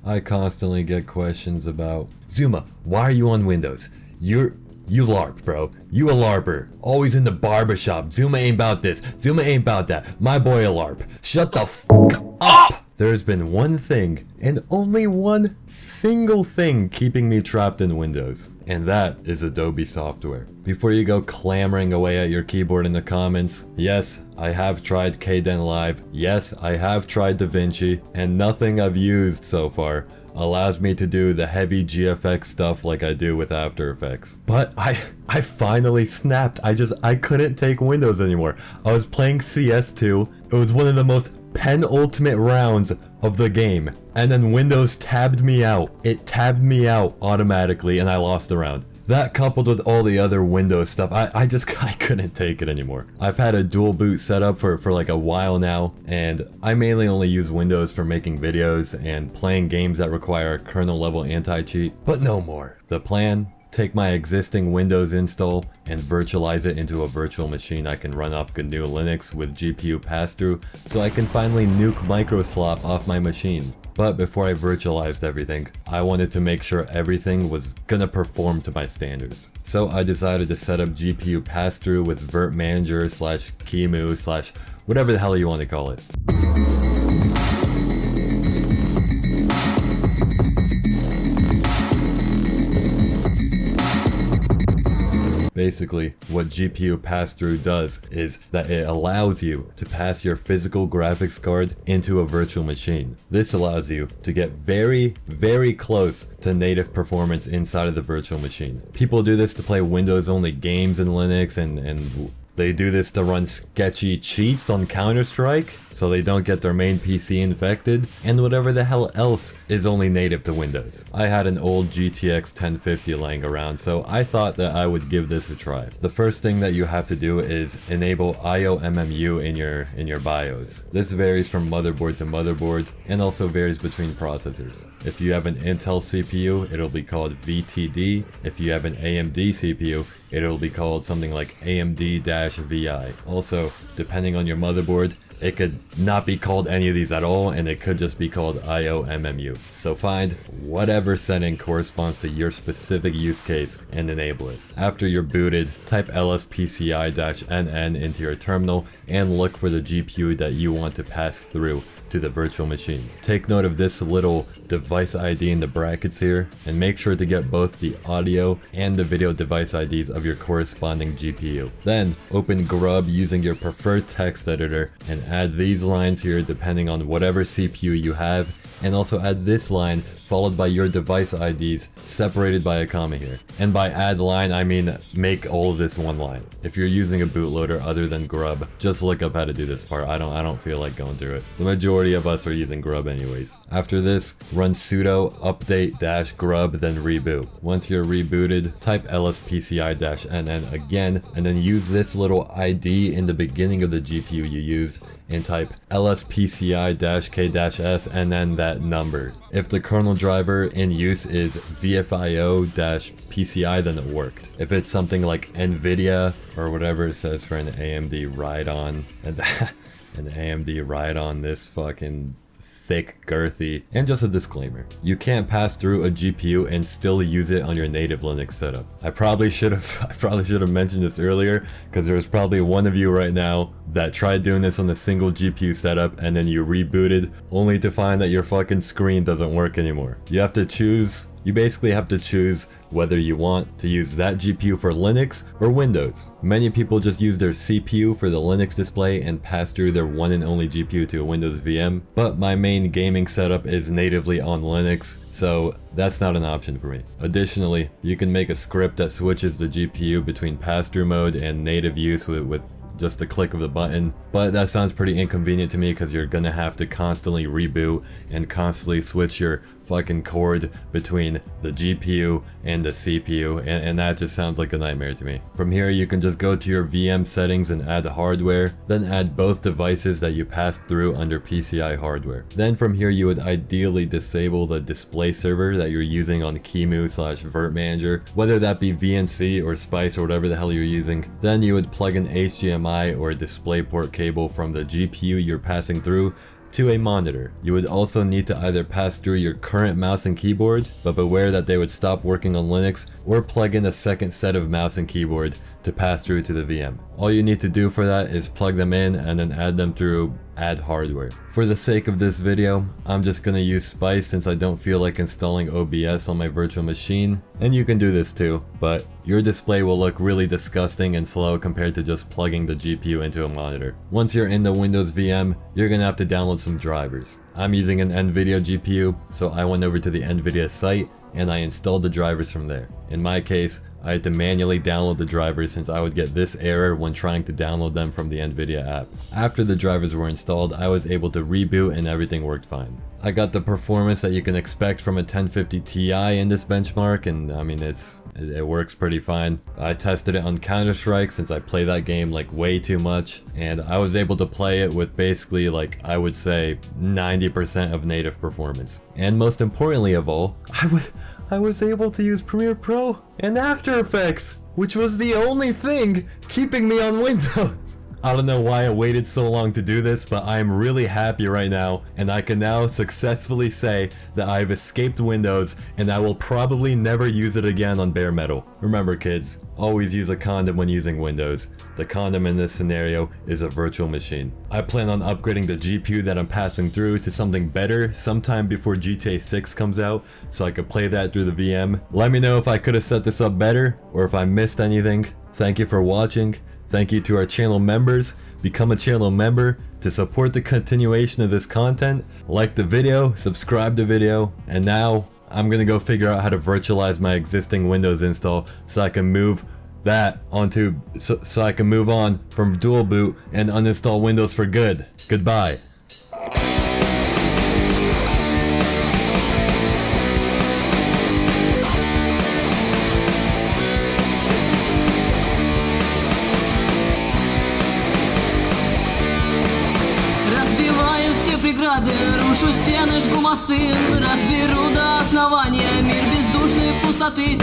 I constantly get questions about, Dzuma, why are you on Windows? You LARP, bro. You a LARPer. Always in the barbershop. Dzuma ain't about this. Dzuma ain't about that. My boy a LARP. Shut the f up! There's been one thing, and only one single thing keeping me trapped in Windows. And that is Adobe software. Before you go clamoring away at your keyboard in the comments, yes, I have tried Kdenlive. Yes, I have tried DaVinci. And nothing I've used so far allows me to do the heavy GFX stuff like I do with After Effects. But I finally snapped. I couldn't take Windows anymore. I was playing CS2. It was one of the most penultimate rounds of the game. And then Windows tabbed me out. It tabbed me out automatically and I lost the round. That coupled with all the other Windows stuff, I couldn't take it anymore. I've had a dual boot setup for like a while now, and I mainly only use Windows for making videos and playing games that require a kernel level anti-cheat, but no more. The plan? Take my existing Windows install and virtualize it into a virtual machine I can run off GNU Linux with GPU Passthrough so I can finally nuke MicroSlop off my machine. But before I virtualized everything, I wanted to make sure everything was gonna perform to my standards. So I decided to set up GPU Passthrough with virt-manager / Kemu / whatever the hell you want to call it. Basically, what GPU Passthrough does is that it allows you to pass your physical graphics card into a virtual machine. This allows you to get very, very close to native performance inside of the virtual machine. People do this to play Windows-only games in Linux and they do this to run sketchy cheats on Counter-Strike so they don't get their main PC infected, and whatever the hell else is only native to Windows. I had an old GTX 1050 laying around, so I thought that I would give this a try. The first thing that you have to do is enable IOMMU in your BIOS. This varies from motherboard to motherboard and also varies between processors. If you have an Intel CPU, it'll be called VTD. If you have an AMD CPU, it'll be called something like AMD-VI. Also, depending on your motherboard, it could not be called any of these at all, and it could just be called IOMMU. So find whatever setting corresponds to your specific use case and enable it. After you're booted, type lspci-nn into your terminal and look for the GPU that you want to pass through to the virtual machine. Take note of this little device ID in the brackets here, and make sure to get both the audio and the video device IDs of your corresponding GPU. Then open Grub using your preferred text editor and add these lines here depending on whatever CPU you have, and also add this line followed by your device IDs separated by a comma here. And by add line, I mean make all of this one line. If you're using a bootloader other than Grub, just look up how to do this part. I don't feel like going through it. The majority of us are using Grub anyways. After this, run sudo update -grub, then reboot. Once you're rebooted, type lspci-nn again, and then use this little ID in the beginning of the GPU you used, and type lspci-k-s and then that number. If the kernel driver in use is vfio-pci, then it worked. If it's something like NVIDIA or whatever it says for an AMD Radeon, and an AMD Radeon this fucking thick, girthy, and just a disclaimer. You can't pass through a GPU and still use it on your native Linux setup. I probably should have mentioned this earlier, because there's probably one of you right now that tried doing this on a single GPU setup and then you rebooted only to find that your fucking screen doesn't work anymore. You basically have to choose whether you want to use that GPU for Linux or Windows. Many people just use their CPU for the Linux display and pass through their one and only GPU to a Windows VM, but my main gaming setup is natively on Linux, so that's not an option for me. Additionally, you can make a script that switches the GPU between pass-through mode and native use with just a click of the button, but that sounds pretty inconvenient to me because you're gonna have to constantly reboot and constantly switch your fucking cord between the GPU and the CPU, and that just sounds like a nightmare to me. From here you can just go to your VM settings and add hardware, then add both devices that you passed through under PCI hardware. Then from here you would ideally disable the display server that you're using on Kemu/virt-manager, whether that be VNC or Spice or whatever the hell you're using. Then you would plug an HDMI or a DisplayPort cable from the GPU you're passing through to a monitor. You would also need to either pass through your current mouse and keyboard, but beware that they would stop working on Linux, or plug in a second set of mouse and keyboard to pass through to the VM. All you need to do for that is plug them in and then add them through add hardware. For the sake of this video, I'm just gonna use Spice since I don't feel like installing OBS on my virtual machine, and you can do this too, but your display will look really disgusting and slow compared to just plugging the GPU into a monitor. Once you're in the Windows VM, you're gonna have to download some drivers. I'm using an NVIDIA GPU, so I went over to the NVIDIA site and I installed the drivers from there. In my case, I had to manually download the drivers since I would get this error when trying to download them from the NVIDIA app. After the drivers were installed, I was able to reboot and everything worked fine. I got the performance that you can expect from a 1050 Ti in this benchmark, and I mean it works pretty fine. I tested it on Counter-Strike since I play that game like way too much, and I was able to play it with basically like I would say 90% of native performance. And most importantly of all, I was able to use Premiere Pro and After Effects, which was the only thing keeping me on Windows. I don't know why I waited so long to do this, but I am really happy right now, and I can now successfully say that I've escaped Windows, and I will probably never use it again on bare metal. Remember kids, always use a condom when using Windows. The condom in this scenario is a virtual machine. I plan on upgrading the GPU that I'm passing through to something better sometime before GTA 6 comes out, so I could play that through the VM. Let me know if I could have set this up better, or if I missed anything. Thank you for watching. Thank you to our channel members. Become a channel member to support the continuation of this content. Like the video, subscribe the video, and now I'm gonna go figure out how to virtualize my existing Windows install so I can move that onto so I can move on from dual boot and uninstall Windows for good. Goodbye. Преграды, рушу стены, жгу мосты, разберу до основания мир бездушной пустоты.